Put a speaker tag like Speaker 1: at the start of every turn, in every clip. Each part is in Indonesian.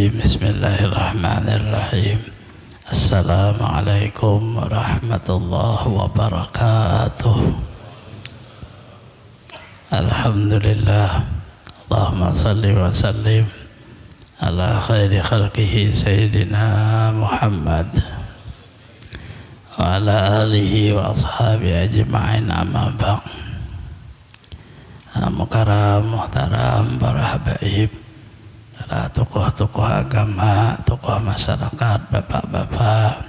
Speaker 1: Bismillahirrahmanirrahim. Assalamualaikum warahmatullahi wabarakatuh. Alhamdulillah. Allahumma salli wa sallim ala khairi khalqihi Sayyidina Muhammad wa ala alihi wa ashabihi ajma'in, amma ba'd. Mukarram, muhtaram, para habaib, para tokoh-tokoh agama, tokoh masyarakat, bapak-bapak,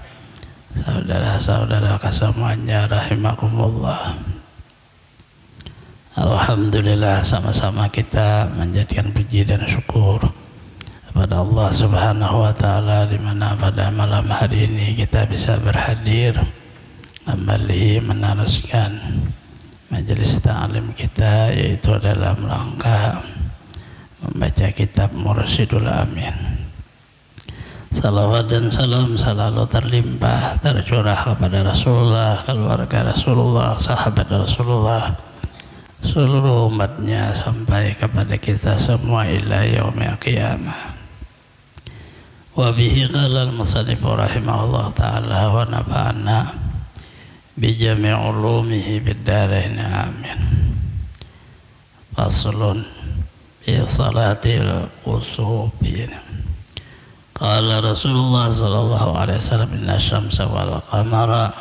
Speaker 1: saudara-saudara semuanya, rahimakumullah. Alhamdulillah, sama-sama kita menjadikan puji dan syukur kepada Allah Subhanahu wa Ta'ala, di mana pada malam hari ini kita bisa berhadir kembali meneruskan majelis ta'lim kita, yaitu dalam rangka membaca kitab Mursyidul Amin. Salawat dan salam selalu terlimpah, tercurah kepada Rasulullah, keluarga Rasulullah, sahabat Rasulullah, seluruh umatnya, sampai kepada kita semua ila yaumil qiyamah. Wa bihi qala al-musannif rahimahullah ta'ala wa nafa'ana bijami' ulumihi bid-darain, amin. Faslun fi salatil kusufi. Qala Rasulullah sallallahu alaihi wasallam, inna syamsa wal qamara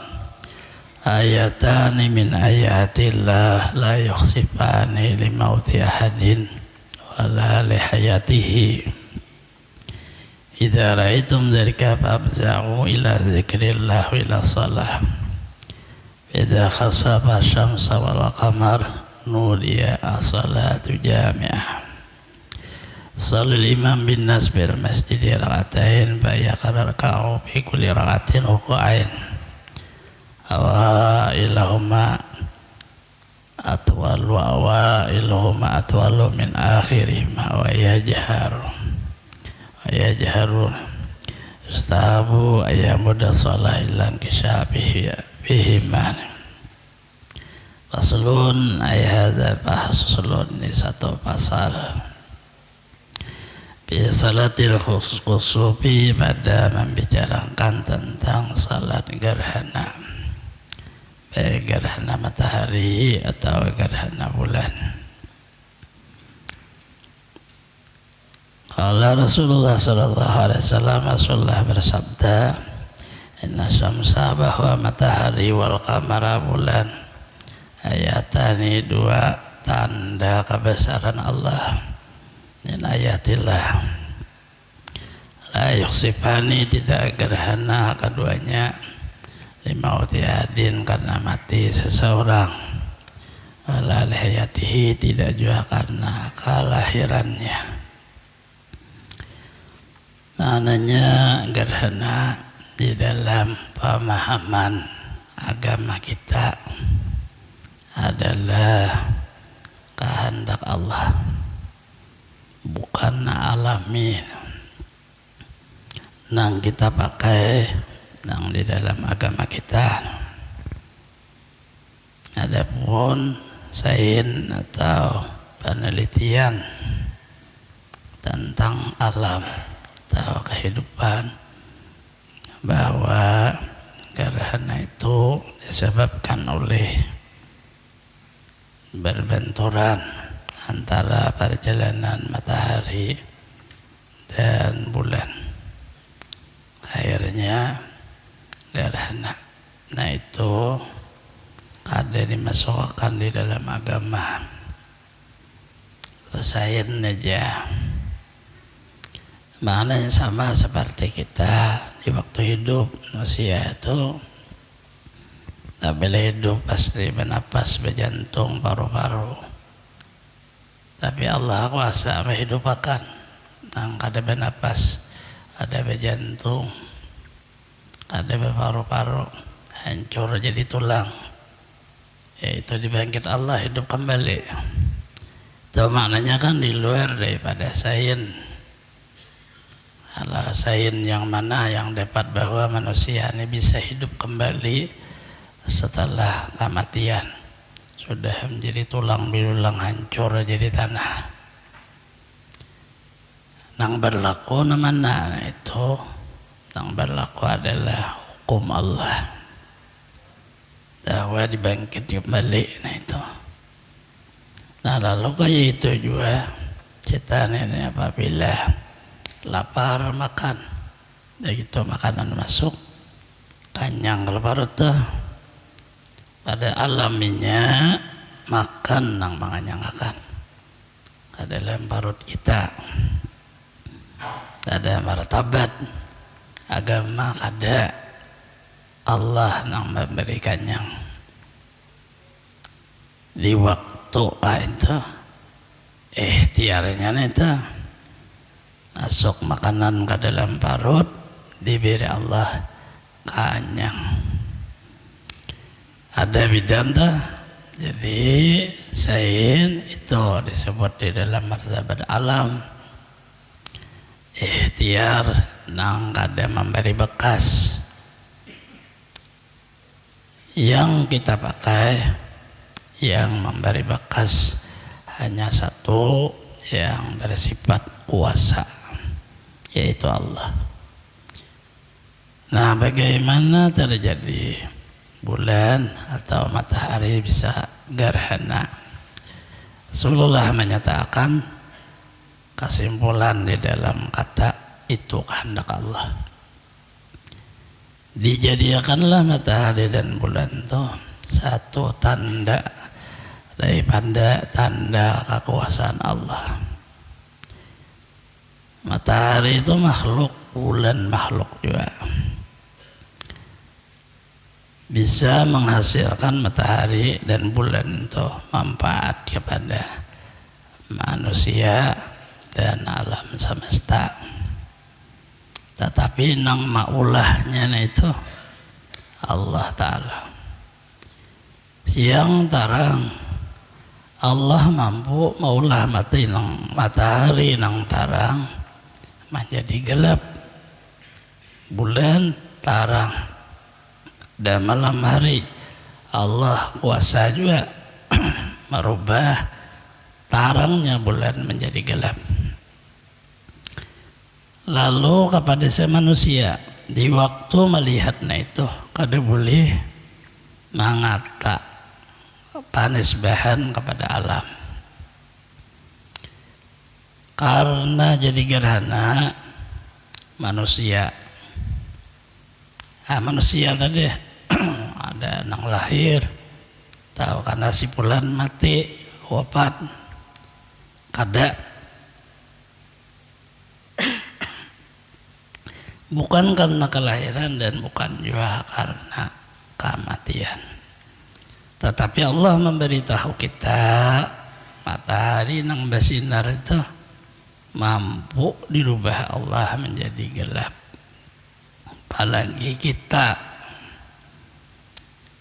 Speaker 1: ayatani min ayatillah la yukhsifani li mauti ahadin wala li hayatihi. Idza ra'aitum dzalika fabza'u ila dzikrillah wa ila shalah. Idza khasafa syamsa wal qamar nudiya as-salatu jami'ah. Shalal imam bin nas bil masjid raka'atain fa yaqra'u fi kulli raka'atin ruku'ain awailuhuma atwalu min akhirihima wa yajharun ustabu ayamuda shalah ilan kisyabihi bihima. Faslun ayat faslun, ini satu pasal bi salatil khusufi, pada membicarakan tentang salat gerhana, baik gerhana matahari atau gerhana bulan. Qala Rasulullah sallallahu alaihi wasallam, Rasulullah bersabda, inna syamsa, bahwa matahari, wal qamara, bulan, ayatani, dua tanda kebesaran Allah, min ayatillah, la yukhsifani, tidak gerhana keduanya, limauti adin, karena mati seseorang, wala lihayatihi, tidak juga karena kelahirannya. Maknanya gerhana di dalam pemahaman agama kita adalah kehendak Allah, bukan alami yang kita pakai yang di dalam agama kita. Adapun sains atau penelitian tentang alam atau kehidupan, bahwa gerhana itu disebabkan oleh berbenturan antara perjalanan matahari dan bulan. Akhirnya gerhana, nah itu ada dimasukkan di dalam agama. Sains aja maknanya sama seperti kita di waktu hidup. Manusia itu tak boleh hidup pasti bernapas, berjantung, paru-paru, tapi Allah kuasa menghidupkan yang ada bernapas, ada berjantung, ada berparu-paru, hancur jadi tulang, yaitu dibangkit Allah, hidup kembali. Itu maknanya kan di luar daripada sains. Kalau sains yang mana yang dapat bahwa manusia ini bisa hidup kembali setelah kematian, sudah menjadi tulang belulang, hancur jadi tanah. nang berlaku namanya itu, nang berlaku adalah hukum Allah. Bahwa dibangkit kembali, nah itu. Nah lalu kayak itu juga kita ini apabila lapar makan, begitu makanan masuk, kanyang kalau perut tuh, pada alaminya makan nang menganyangkan ke dalam perut kita. Ada martabat agama, kada Allah nang memberikannya di waktu itu ikhtiarnya itu masuk makanan ke dalam perut, diberi Allah kanyang. Ada bidang tuh, jadi sain itu disebut di dalam martabat alam ikhtiar nang kada memberi bekas. Yang kita pakai yang memberi bekas hanya satu, yang bersifat kuasa, yaitu Allah. Nah, bagaimana terjadi bulan atau matahari bisa gerhana? Rasulullah menyatakan kesimpulan di dalam kata itu kehendak Allah. Dijadikanlah matahari dan bulan itu satu tanda daripada tanda kekuasaan Allah. Matahari itu makhluk, bulan makhluk juga. Bisa menghasilkan matahari dan bulan itu manfaat kepada manusia dan alam semesta. Tetapi nang maulahnya itu Allah Ta'ala. Siang tarang Allah mampu maulah mati nang matahari nang tarang menjadi gelap, bulan tarang, dan malam hari Allah kuasa juga merubah tarangnya bulan menjadi gelap. Lalu kepada manusia di waktu melihatnya itu kada boleh mengata panisbahan kepada alam, karena jadi gerhana manusia. Manusia tadi ada nang lahir tahu karena si bulan mati wafat kada, bukan karena kelahiran dan bukan juga karena kematian. Tetapi Allah memberitahu kita matahari nang bersinar itu mampu dirubah Allah menjadi gelap. Apalagi kita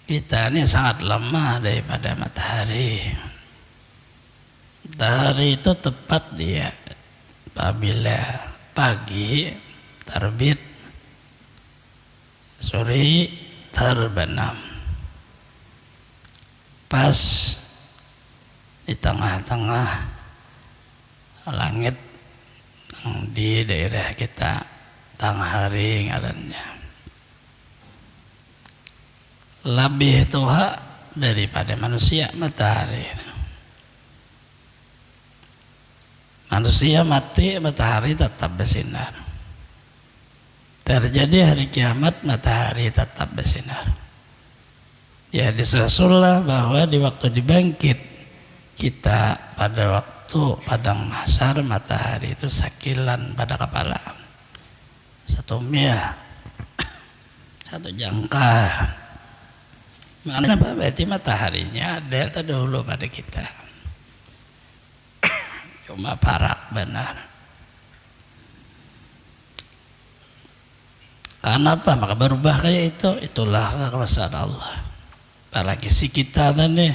Speaker 1: ini sangat lemah daripada matahari. Matahari itu tepat dia apabila pagi terbit, sore terbenam. Pas di tengah-tengah langit di daerah kita, tengah hari ngarannya, lebih tua daripada manusia matahari. Manusia mati, matahari tetap bersinar. Terjadi hari kiamat, matahari tetap bersinar. Ya, disusullah bahwa di waktu dibangkit kita pada waktu padang mahsyar, matahari itu sakilan pada kepala, satu mia, satu jangka. Maknanya apa? Berarti mataharinya ada terdahulu pada kita. Cuma parak benar. Karena apa? Maka berubah kayak itu. Itulah kekuasaan Allah. Apalagi si kita tadi,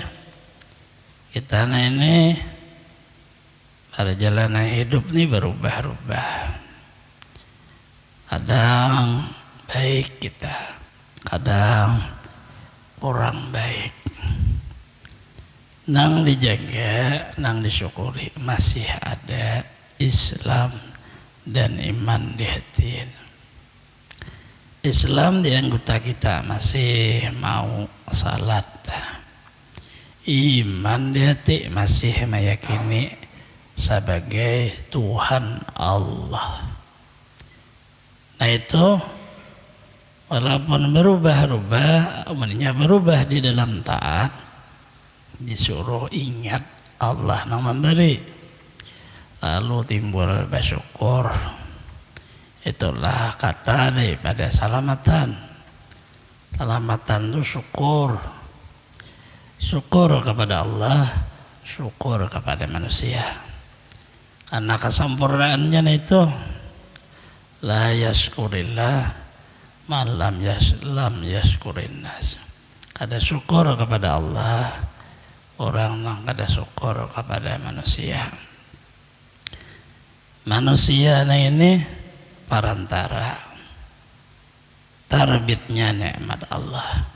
Speaker 1: kita ini pada jalan hidup ini berubah-ubah. Kadang baik kita, kadang kurang baik. Nang dijaga, nang disyukuri, masih ada Islam, dan iman di hati. Islam di anggota kita masih mau salat, iman di hati masih meyakini sebagai Tuhan Allah. Nah itu walaupun berubah-ubah, umumnya berubah di dalam taat, disuruh ingat Allah yang memberi, lalu timbul bersyukur. Itulah kata daripada salamatan. Salamatan itu syukur. Syukur kepada Allah, syukur kepada manusia. Karena kesempurnaannya itu la yaskurillah man lam yaskurin nas. Kada syukur kepada Allah orang yang kada syukur kepada manusia. Manusia ini perantara terbitnya nikmat Allah.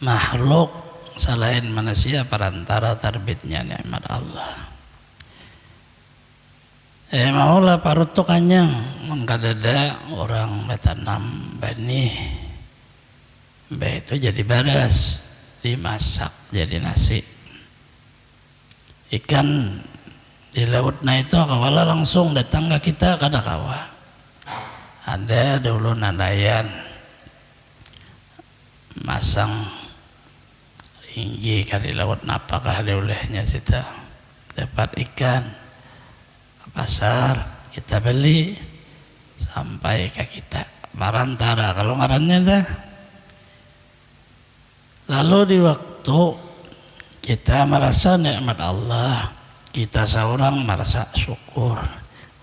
Speaker 1: Makhluk selain manusia perantara terbitnya nikmat Allah. Maulah parut tu kanyang, kadada orang betanam benih, itu jadi beras, dimasak jadi nasi. Ikan di laut nah itu kawala langsung datang ke kita kada kawa. Ada dulu nadayan masang ringgi di laut napakah ada olehnya kita dapat ikan ke pasar kita beli sampai ke kita marantara kalau ngarannya dah. Lalu di waktu kita merasa nikmat Allah, kita seorang merasa syukur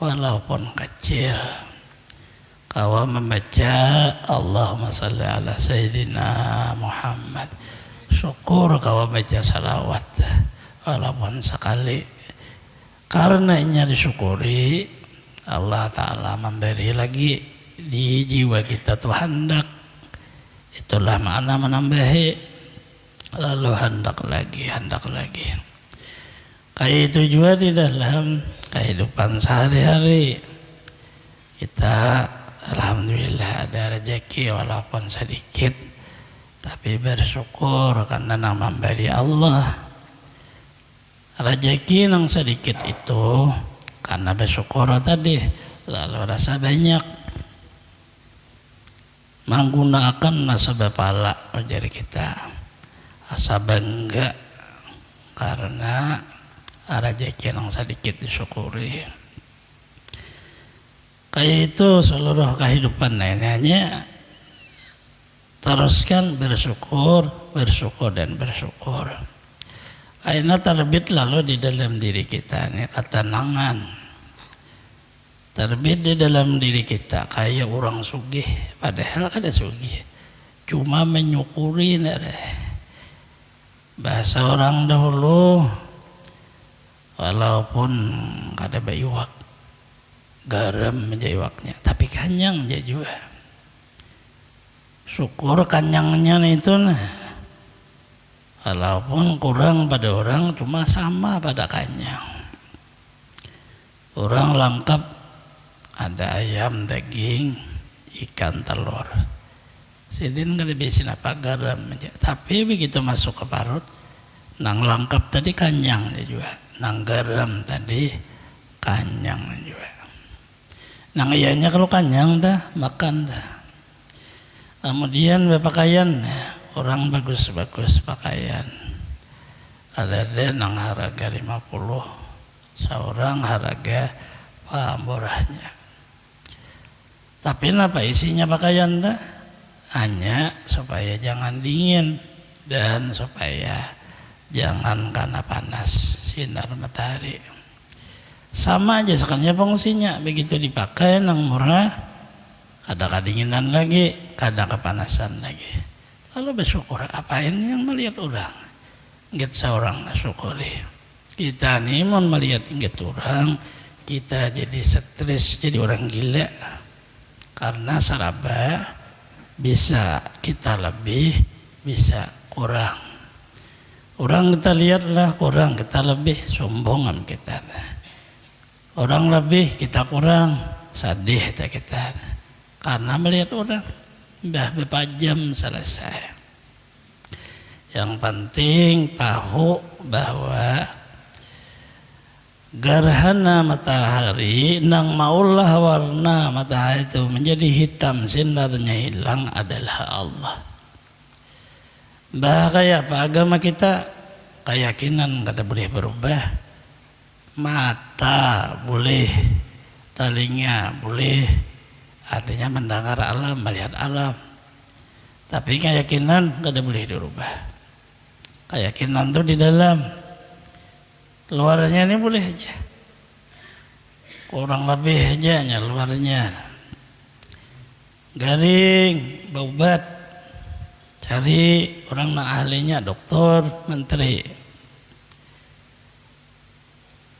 Speaker 1: walaupun kecil. Kawa membaca Allahumma salli ala Sayyidina Muhammad, syukur kawa baca salawat walaupun sekali. Karenanya disyukuri Allah Ta'ala memberi lagi di jiwa kita tuh hendak. Itulah makna menambahi, lalu hendak lagi. Kayak itu juga di dalam kehidupan sehari-hari kita alhamdulillah ada rezeki walaupun sedikit, tapi bersyukur karena nama memberi Allah. Rezeki yang sedikit itu karena bersyukur tadi, lalu rasa banyak menggunakan nasabah pala dari kita, asa bangga karena rezeki yang sedikit disyukuri. Kayak itu seluruh kehidupan lainnya, teruskan bersyukur dan bersyukur. Karena terbit lalu di dalam diri kita ini ketenangan, terbit di dalam diri kita kayak orang sugih, padahal kada sugih, cuma menyukuri. Bahasa orang dahulu, walaupun kada bayiwak, garam menjadi iwaknya, tapi kanyang dia juga. Syukur kanyangnya itu nah. Walaupun kurang pada orang, cuma sama pada kanyang. Orang lengkap, ada ayam, daging, ikan, telur. Sidin kada biasin apa garam aja. Tapi begitu masuk ke parut, nang lengkap tadi kanyang dia juga. Nang garam tadi kanyang juga. Nang iyanya kalau kanyang dah makan dah. Kemudian berpakaian, orang bagus-bagus pakaian. Ada nang harga 50, seorang harga murahnya. Tapi apa isinya pakaian dah? Hanya supaya jangan dingin dan supaya jangan kena panas sinar matahari. Sama aja sebenarnya fungsinya, begitu dipakai nang murah, kada kedinginan lagi, kada kepanasan lagi. Lalu bersyukur, apain yang melihat orang? Ingat seorang syukuri. Kita nih mau melihat ingat orang, kita jadi stres, jadi orang gila. Karena saraba bisa kita lebih, bisa kurang. Orang kita lihatlah kurang, kita lebih sombongan kita. Orang lebih, kita kurang, sedih kita. Karena melihat orang, dah berapa jam selesai. Yang penting tahu bahwa gerhana matahari nang maulah warna matahari itu menjadi hitam, sinarnya hilang adalah Allah. Bahaya apa agama kita, keyakinan kada boleh berubah. Mata boleh, telinga boleh, artinya mendengar alam, melihat alam. Tapi keyakinan kada boleh dirubah. Keyakinan itu di dalam, luarnya ini boleh aja, kurang lebih aja luarnya garing, baubat. Cari orang nak ahlinya, dokter, menteri.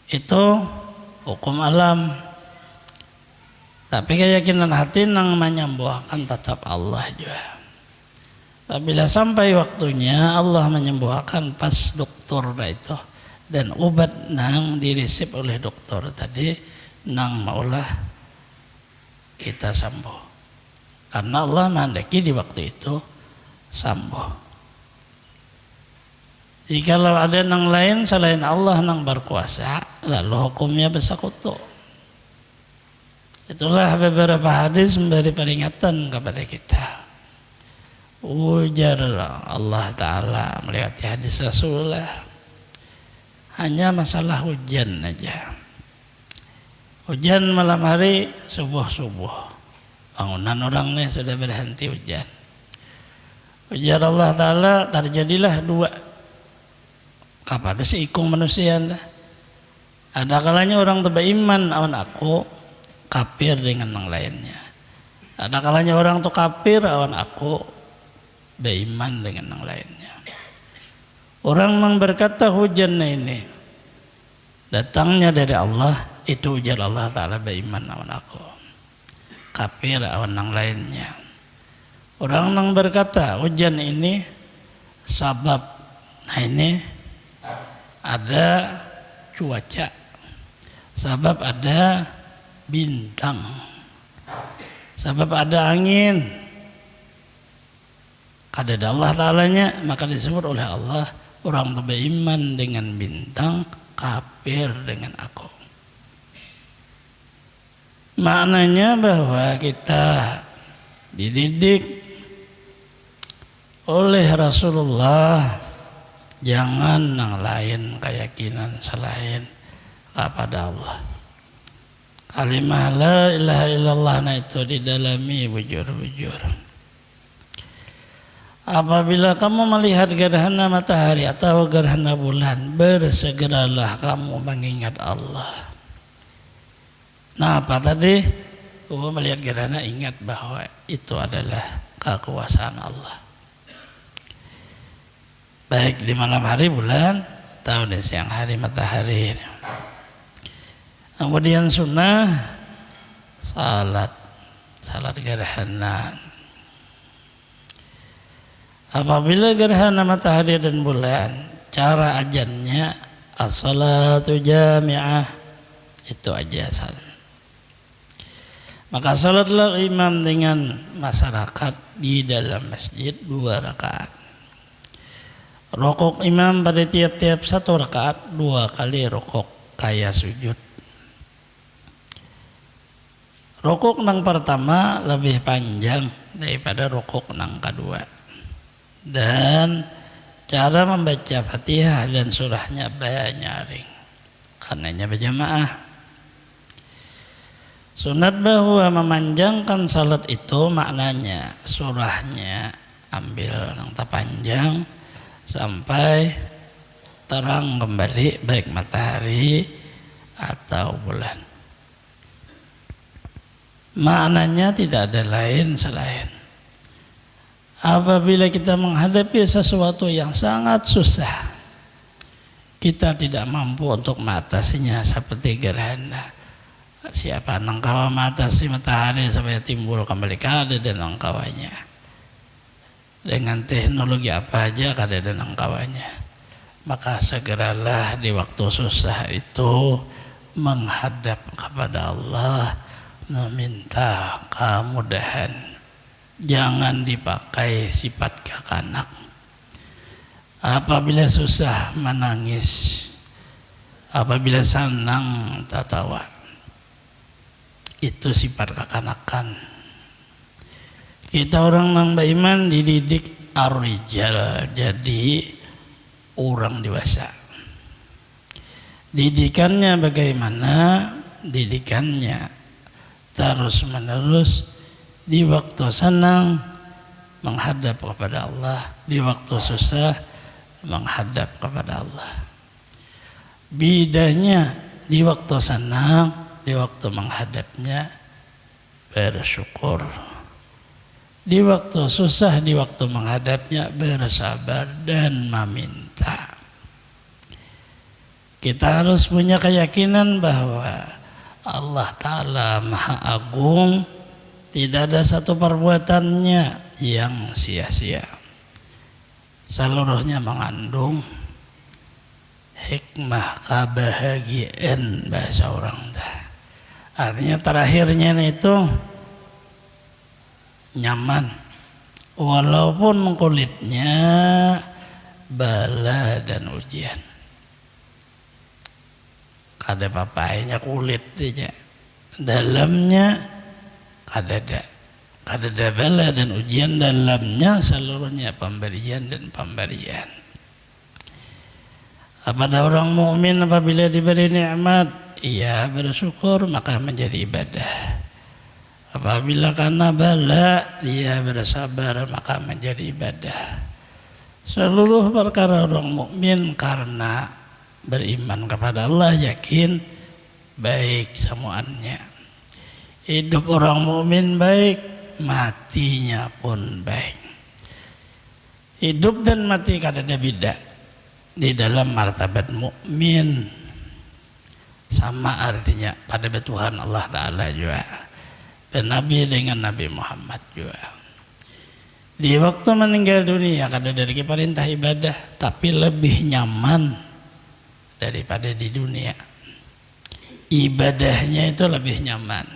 Speaker 1: Itu hukum alam. Tapi keyakinan hati nang menyembuhkan tetap Allah juga. Apabila sampai waktunya Allah menyembuhkan pas dokter itu, dan obat nang diresep oleh dokter tadi nang maulah kita sembuh. Karena Allah menghendaki di waktu itu sembuh. Jikalau ada nang lain selain Allah nang berkuasa, lalu hukumnya bersekutu. Itulah beberapa hadis memberi peringatan kepada kita. Ujar Allah Ta'ala melewati hadis Rasulullah, hanya masalah hujan aja. Hujan malam hari, subuh-subuh, bangunan orang nih sudah berhenti hujan. Ujar Allah Ta'ala, terjadilah dua. Kapan sih ikung manusia anda? Ada kalanya orang beriman awan aku, kafir dengan yang lainnya. Ada kalanya orang tuh kafir awan aku, beriman dengan yang lainnya. Orang yang berkata hujan ini datangnya dari Allah, itu ujar Allah Ta'ala beriman awan aku, kafir awan yang lainnya. Orang yang berkata hujan ini sabab, nah ini ada cuaca, sebab ada bintang, sebab ada angin. Kada ada Allah Ta'alanya, maka disebut oleh Allah orang beriman dengan bintang, kafir dengan aku. Maknanya bahwa kita dididik oleh Rasulullah, jangan yang lain keyakinan selain kepada Allah. Kalimah la ilaha illallah itu didalami bujur-bujur. Apabila kamu melihat gerhana matahari atau gerhana bulan, bersegeralah kamu mengingat Allah. Nah, apa tadi? Melihat gerhana, ingat bahwa itu adalah kekuasaan Allah. Baik di malam hari bulan atau di siang hari matahari. Kemudian sunnah salat gerhana. Apabila gerhana matahari dan bulan, cara ajannya as-salatu jami'ah, itu aja salat. Maka salatlah imam dengan masyarakat di dalam masjid 2 rakaat. Rokok imam pada tiap-tiap 1 rakaat 2 kali rokok kaya sujud. Rokok nang pertama lebih panjang daripada rokok nang kedua. Dan cara membaca Fatihah dan surahnya banyaring, karenanya berjamaah. Sunat bahwa memanjangkan salat itu maknanya surahnya ambil yang terpanjang sampai terang kembali baik matahari atau bulan. Maknanya tidak ada lain selain apabila kita menghadapi sesuatu yang sangat susah, kita tidak mampu untuk mengatasinya seperti gerhana. Siapa nangkawa mengatasi matahari supaya timbul kembali kada dan nangkawanya. Dengan teknologi apa aja kada dan nangkawanya. Maka segeralah di waktu susah itu menghadap kepada Allah, meminta kemudahan. Jangan dipakai sifat kekanak. Apabila susah menangis, apabila senang tertawa. Itu sifat kekanakan. Kita orang nang beriman dididik ar-rijal, jadi orang dewasa. Didikannya bagaimana? Didikannya terus menerus di waktu senang menghadap kepada Allah, di waktu susah menghadap kepada Allah. Bedanya di waktu senang, di waktu menghadapnya bersyukur. Di waktu susah, di waktu menghadapnya bersabar dan meminta. Kita harus punya keyakinan bahwa Allah Ta'ala Maha Agung, tidak ada satu perbuatannya yang sia-sia. Seluruhnya mengandung hikmah, kebahagiaan bahasa orang dah. Artinya terakhirnya itu nyaman, walaupun kulitnya bala dan ujian. Kada papainya kulit dia, dalamnya kada bala dan ujian, dalamnya seluruhnya pemberian dan pemberian. Pada orang mukmin apabila diberi nikmat, ia bersyukur maka menjadi ibadah. Apabila karena bala, dia bersabar maka menjadi ibadah. Seluruh perkara orang mukmin karena beriman kepada Allah, yakin baik semuanya. Hidup orang mukmin baik, matinya pun baik. Hidup dan mati kada ada beda di dalam martabat mukmin, sama artinya pada Tuhan Allah Ta'ala juga, dan Nabi dengan Nabi Muhammad juga. Di waktu meninggal dunia kada dari perintah ibadah, tapi lebih nyaman daripada di dunia. Ibadahnya itu lebih nyaman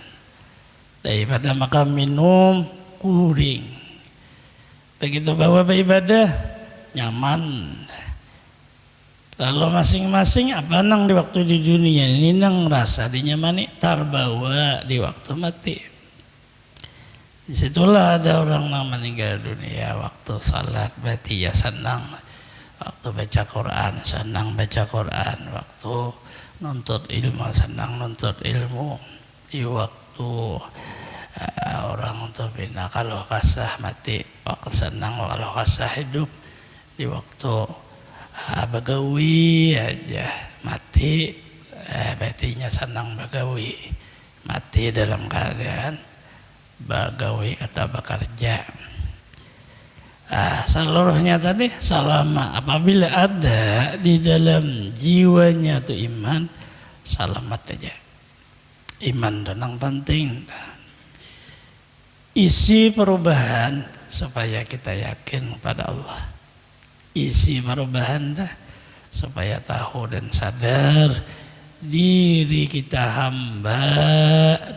Speaker 1: daripada makan minum kuring. Begitu bawa beribadah nyaman. Lalu masing-masing apa nang di waktu di dunia ini nang rasa dinyamani terbawa di waktu mati. Disitulah ada orang nang meninggal dunia waktu salat berarti ya senang, waktu baca Quran senang baca Quran, waktu nuntut ilmu senang nuntut ilmu, di waktu orang untuk bina kalau kasah mati, waktu senang kalau kasah hidup, di waktu bagawi aja mati, berartinya senang bagawi, mati dalam keadaan bagawi atau bekerja. Seluruhnya tadi selama apabila ada di dalam jiwanya itu iman, selamat aja. Iman dan penting. Isi perubahan supaya kita yakin pada Allah. Isi perubahan dah supaya tahu dan sadar diri kita hamba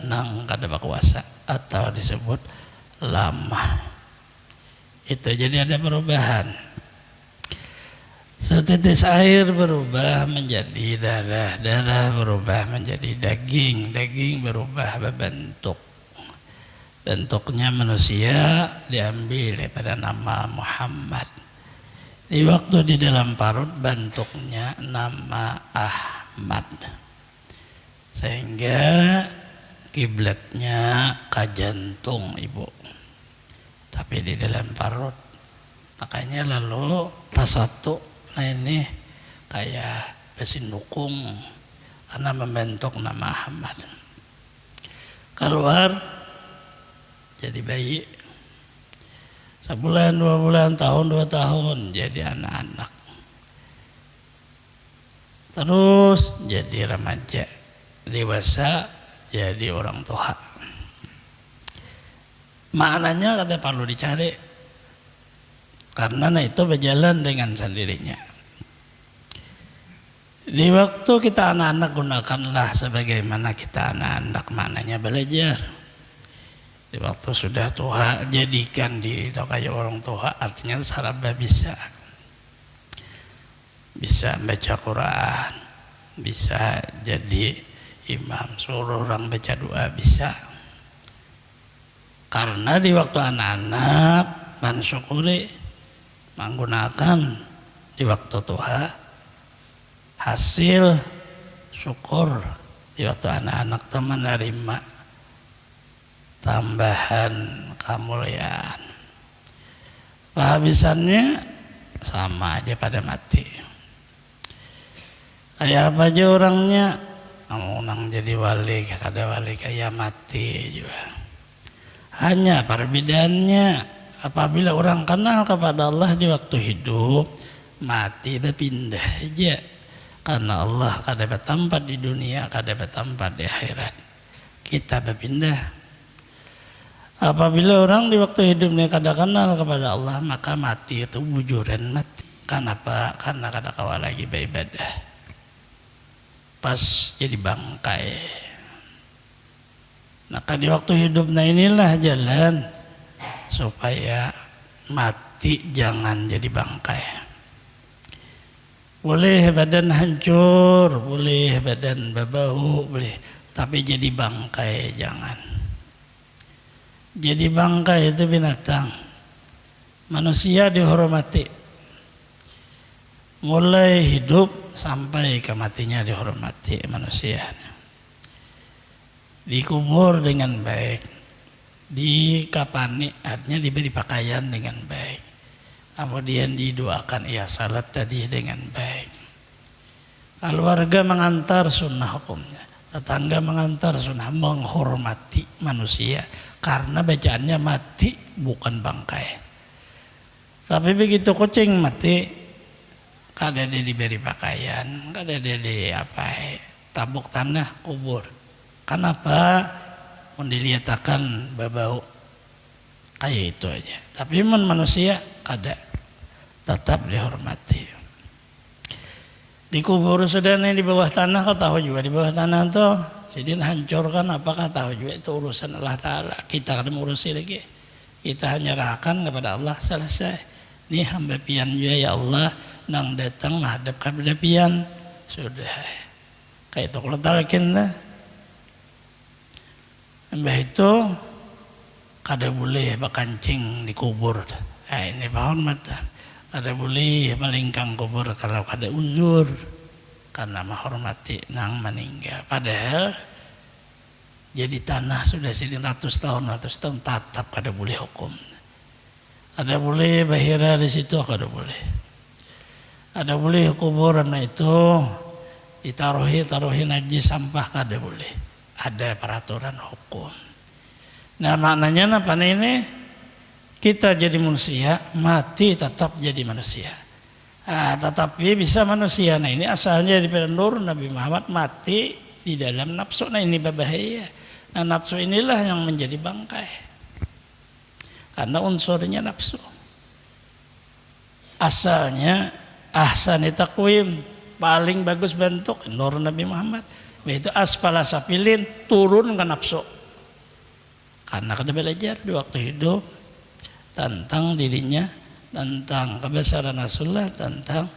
Speaker 1: nang kada berkuasa atau disebut lamah. Itu jadi ada perubahan. Setetes air berubah menjadi darah, darah berubah menjadi daging, daging berubah berbentuk. Bentuknya manusia diambil daripada nama Muhammad. Di waktu di dalam parut bentuknya nama Ahmad. Sehingga kiblatnya ke jantung ibu. Tapi di dalam parut. Makanya lalu tasatu, nah ini kayak besi dukung karena membentuk nama Ahmad. Keluar jadi bayi. Sebulan, 2 bulan, tahun, 2 tahun jadi anak-anak. Terus jadi remaja, dewasa jadi orang tua. Maknanya kada perlu dicari, karena itu berjalan dengan sendirinya. Di waktu kita anak-anak, gunakanlah sebagaimana kita anak-anak, maknanya belajar. Di waktu sudah tua, jadikan diri kayak orang tua, artinya saraba bisa baca Quran, bisa jadi imam, suruh orang baca doa bisa. Karena di waktu anak-anak mensyukuri, menggunakan di waktu tua, hasil syukur di waktu anak-anak teman menerima tambahan kemuliaan. Kehabisannya sama aja pada mati. Kayak apa aja orangnya, orang jadi wali, kada wali kayak mati juga. Hanya perbedaannya, apabila orang kenal kepada Allah di waktu hidup, mati berpindah aja. Karena Allah kada bertempat di dunia, kada bertempat di akhirat. Kita berpindah. Apabila orang di waktu hidupnya kada kenal kepada Allah, maka mati itu bujuran mati. Kenapa? Karena kada kawa lagi beribadah. Pas jadi bangkai. Maka di waktu hidupnya inilah jalan supaya mati jangan jadi bangkai. Boleh badan hancur, boleh badan berbau, boleh, tapi jadi bangkai jangan. Jadi bangkai itu binatang. Manusia dihormati. Mulai hidup sampai ke matinya dihormati manusia. Dikubur dengan baik, dikapani, artinya diberi pakaian dengan baik, kemudian didoakan ia salat tadi dengan baik. Keluarga mengantar sunnah hukumnya, tetangga mengantar sunnah, menghormati manusia karena bacaannya mati bukan bangkai. Tapi begitu kucing mati, kada dia diberi pakaian, kada dia diapai, tabuk tanah kubur. Kenapa? Mendiliatakan babau kayak itu aja. Tapi manusia kada, tetap dihormati. Dikubur sudah di bawah tanah, kau tahu juga di bawah tanah tuh sidin hancurkan, apakah tahu juga itu urusan Allah Ta'ala. Kita kada mengurusi lagi, kita hanya rahkan kepada Allah, selesai. Ini hamba pian juga ya Allah, nang datang menghadap kepada pian, sudah kayak itu kalau talakin lah. Mbah itu kada boleh bakancing di kubur. Ini penghormatan. Kada boleh melingkang kubur kalau kada uzur, karena menghormati nang meninggal. Padahal jadi tanah sudah 100 tahun tatap kada boleh hukum. Kada boleh bahira di situ, kada boleh. Kada boleh kuburan itu taruhi najis sampah, kada boleh. Ada peraturan hukum. Nah maknanya apa ini? Kita jadi manusia, mati tetap jadi manusia. Tetapi bisa manusia. Nah ini asalnya dari Nur Nabi Muhammad mati di dalam nafsu. Nah ini berbahaya. Nah nafsu inilah yang menjadi bangkai. Karena unsurnya nafsu. Asalnya ahsani taqwim, paling bagus bentuk Nur Nabi Muhammad. Itu asfala safilin, turun ke nafsu. Karena kada belajar di waktu hidup tentang dirinya, tentang kebesaran Rasulullah, tentang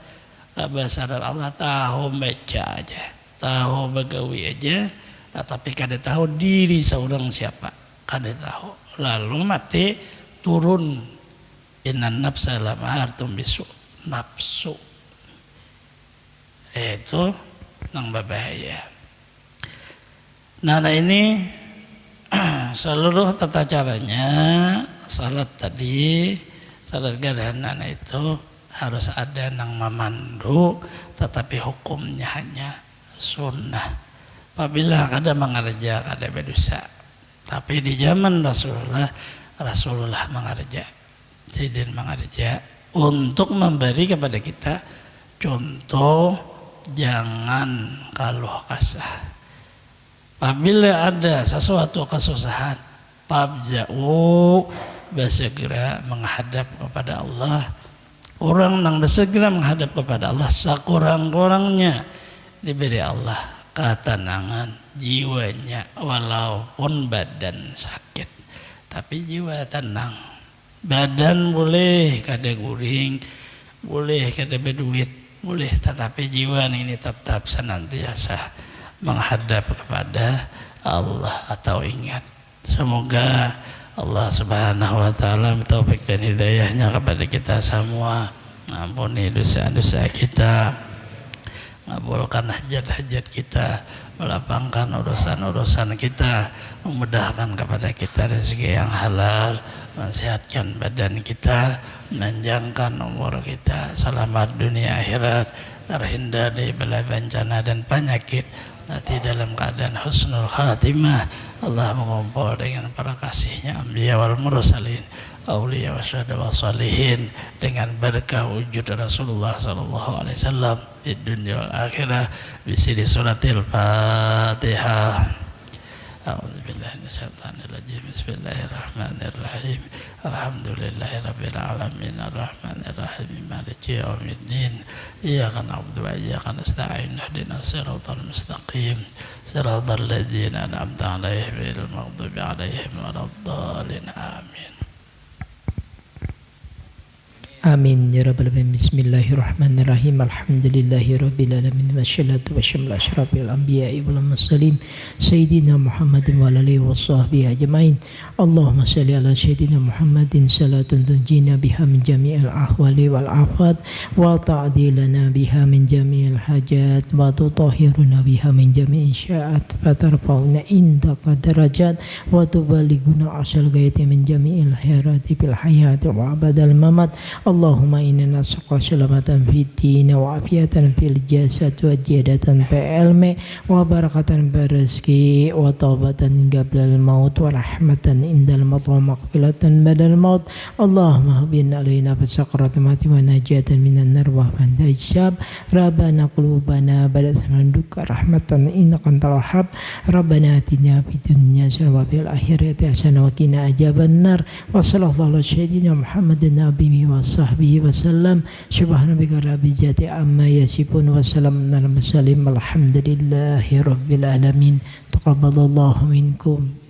Speaker 1: kebesaran Allah. Tahu baca aja, tahu begawi aja, tetapi kada tahu diri seorang siapa, kada tahu. Lalu mati turun. Innan nafsa lamahartum bisu, nafsu itu yang berbahaya. Nah ini seluruh tata caranya salat tadi, salat gadana itu harus ada nang memandu, tetapi hukumnya hanya sunnah. Apabila kada mengerja, kada berdosa. Tapi di zaman Rasulullah mengerja, sidin mengerja untuk memberi kepada kita contoh, jangan kaluh kasah. Apabila ada sesuatu kesusahan, fabza'u, bersegera menghadap kepada Allah. Orang yang bersegera menghadap kepada Allah sekurang-kurangnya diberi Allah ketenangan jiwanya, walaupun badan sakit tapi jiwa tenang. Badan boleh kada guring, boleh kada berduit, boleh, tetapi jiwa ini tetap senantiasa menghadap kepada Allah atau ingat. Semoga Allah Subhanahu wa taala taufik dan hidayahnya kepada kita semua, ampuni dosa-dosa kita, ngabulkan hajat-hajat kita, melapangkan urusan-urusan kita, memudahkan kepada kita rezeki yang halal, mensehatkan badan kita, menjanjangkan umur kita, selamat dunia akhirat, terhindar dari bala bencana dan penyakit, nanti dalam keadaan husnul khatimah. Allah mengumpul dengan para kasihnya anbiya wal mursalin, auliya wa syuhada wa salihin, dengan berkah wujud Rasulullah sallallahu alaihi wasallam di dunia wal akhirah. Bisiri suratil Fatihah. A'udzubillahi minasyaitonir rajim. Bismillahirrahmanirrahim. Alhamdulillahirabbil alamin arrahmanir rahim maliki yaumiddin. Iyyaka na'budu wa iyyaka nasta'in. Ihdinas siratal mustaqim. Siratal ladzina an'amta 'alaihim ghairil maghdubi 'alaihim waladdallin. Amin.
Speaker 2: Amin ya rabbal alamin. Bismillahirrahmanirrahim. Alhamdulillahi rabbil alamin. Wassalatu wassalamu ala asyrafil anbiya'i wal mursalin sayyidina Muhammadin wa alihi washabbihi ajmain. Allahumma shalli ala sayyidina Muhammadin salatun tunjina biha min jami'il ahwali wal afat wa ta'dilana biha min jami'il hajat wa tutahhiruna biha min jami'i sya'at fatarfa'una indaka darajat wa tuballighuna asal ghaiti min jami'il khairati fil hayati wa abadal mamat. Allahumma inna nas'aluka salamatan fid din wa afiatan fil jasad wa ziyadatan fil ilmi wa barakatan fil rizqi wa taubatan qablal maut wa rahmatan indal maut wa maghfiratan ba'dal maut. Allahumma habin alaina fi sakaratil maut wa najatan minan nar wa fanda hisab. Rabbana qulubana ba'da samanduka rahmatan innaka antal wahhab. Rabbana atina fid dunya hasanah wa fil akhirati hasanah wa qina adzabannar. Wa sallallahu ala sayyidina Muhammadin nabiyyi wa sahbihi wasallam. Subhanaka rabbil izzati amma yasifun wa salamun alal mursalin walhamdulillahi rabbil alamin. Taqabbalallahu minkum.